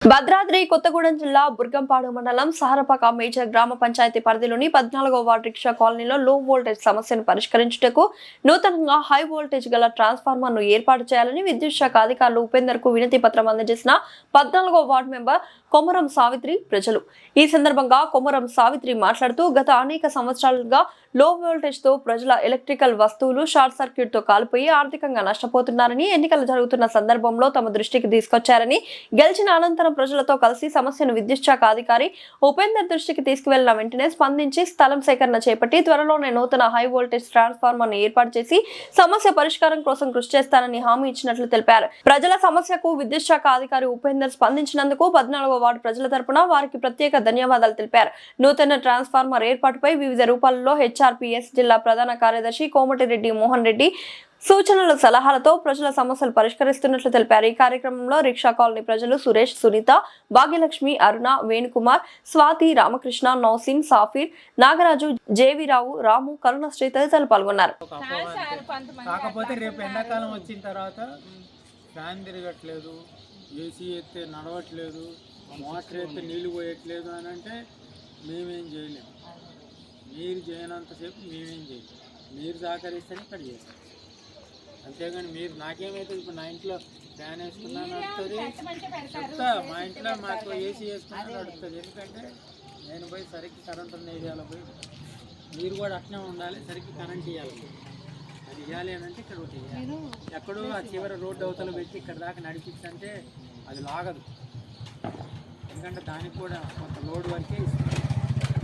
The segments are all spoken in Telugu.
భద్రాద్రి కొత్తగూడెం జిల్లా బుర్గంపాడు మండలం సహరపాక మేజర్ గ్రామ పంచాయతీ పరిధిలోని 14వ వార్డు రిక్షా కాలనీలో లో వోల్టేజ్ సమస్యను పరిష్కరించుటకు నూతనంగా హై వోల్టేజ్ గల ట్రాన్స్ఫార్మర్ ను ఏర్పాటు చేయాలని విద్యుత్ శాఖ అధికారులు ఉపేందర్ కు వినతి పత్రం అందజేసిన 14వ వార్డు మెంబర్ కొమరం సావిత్రి ప్రజలు. ఈ సందర్భంగా కొమరం సావిత్రి మాట్లాడుతూ గత అనేక సంవత్సరాలుగా లో వోల్టేజ్ తో ప్రజల ఎలక్ట్రికల్ వస్తువులు షార్ట్ సర్క్యూట్ తో కాలిపోయి ఆర్థికంగా నష్టపోతున్నారని, ఎన్నికలు జరుగుతున్న సందర్భంలో తమ దృష్టికి తీసుకొచ్చారని, గెలిచిన అనంతరం ప్రజలతో కలిసి సమస్యను విద్యుత్ శాఖ అధికారి ఉపేందర్ దృష్టికి తీసుకువెళ్లిన వెంటనే స్పందించి స్థలం సేకరణ చేపట్టి త్వరలోనే నూతన హై వోల్టేజ్ ట్రాన్స్ఫార్మర్ ను ఏర్పాటు చేసి సమస్య పరిష్కారం కోసం కృషి చేస్తానని హామీ ఇచ్చినట్లు తెలిపారు. ప్రజల సమస్యకు విద్యుత్ శాఖ అధికారి ఉపేందర్ స్పందించినందుకు 14వ వార్డు ప్రజల తరపున వారికి ప్రత్యేక ధన్యవాదాలు తెలిపారు. నూతన ట్రాన్స్ఫార్మర్ ఏర్పాటుపై వివిధ రూపాలలో హెచ్ఆర్పీఎస్ జిల్లా ప్రధాన కార్యదర్శి కోమటిరెడ్డి మోహన్ రెడ్డి సూచనల సలహాలతో ప్రజల సమస్యలు పరిష్కరిస్తున్నట్లు తెలిపారు. ఈ కార్యక్రమంలో రిక్షా కాలనీ ప్రజలు సురేష్, సునీత, భాగ్యలక్ష్మి, అరుణ, వేణుకుమార్, స్వాతి, రామకృష్ణ, నౌసిన్, సాఫీర్, నాగరాజు, జేవిరావు, రాము, కరుణశ్రీ తదితరులు పాల్గొన్నారు. కాకపోతే రేపు ఎండాకాలం వచ్చిన తర్వాత ఫ్యాన్ తిరగట్లేదు, ఏసీ ఎత్తే నడవట్లేదు, మోటార్ ఎత్తే నీళ్లు పోయట్లేదు అని అంటే మేమేం చేయలేము. మీరు చేయనంతసేపు మేమేం చేయలేము. మీరు సహకరిస్తేనే ఇక్కడ చేస్తాం. అంతేగాని మీరు నాకేమైతే ఇప్పుడు నా ఇంట్లో ఫ్యాన్ వేసుకున్నా నడుస్తుంది, చెప్తా మా ఇంట్లో మాకు ఏసీ వేసుకున్నా నడుస్తుంది. ఎందుకంటే నేను పోయి సరికి కరెంట్ ఉన్న ఏరియాలో పోయి మీరు కూడా అట్నే ఉండాలి, సరికి కరెంట్ ఇవ్వాలి. అది ఇవ్వాలి అని అంటే ఇక్కడ ఒకటి ఇవ్వాలి. ఎక్కడో ఆ చివరి రోడ్డు అవతల పెట్టి ఇక్కడ దాకా నడిపించంటే అది లాగదు. ఎందుకంటే దానికి కూడా కొంత లోడ్ వరకే ఇస్తుంది.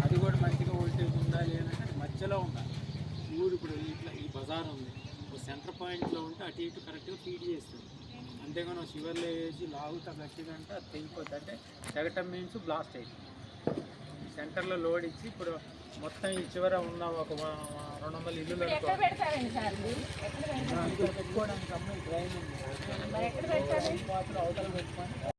అది కూడా మంచిగా వోల్టేజ్ ఉండాలి అని అంటే అది మధ్యలో ఉండాలి. ఊరు ఇప్పుడు ఇట్లా ఈ బజార్ ఉంది, సెంటర్ పాయింట్లో ఉంటే అటు ఇటు కరెక్ట్గా ఫీడ్ చేస్తుంది. అంతేగాని చివర్లో వేసి లాగుతా గట్టిగా అంటే అది తెగిపోతుంది. అంటే తెగటం మీన్స్ బ్లాస్ట్ అవుతుంది. సెంటర్లో లోడ్ ఇచ్చి ఇప్పుడు మొత్తం ఈ చివర ఉన్న ఒక 200 ఇల్లు పెట్టుకోవడానికి అమ్మాయి డ్రైన్ ఉంది, అవతల పెట్టుకొని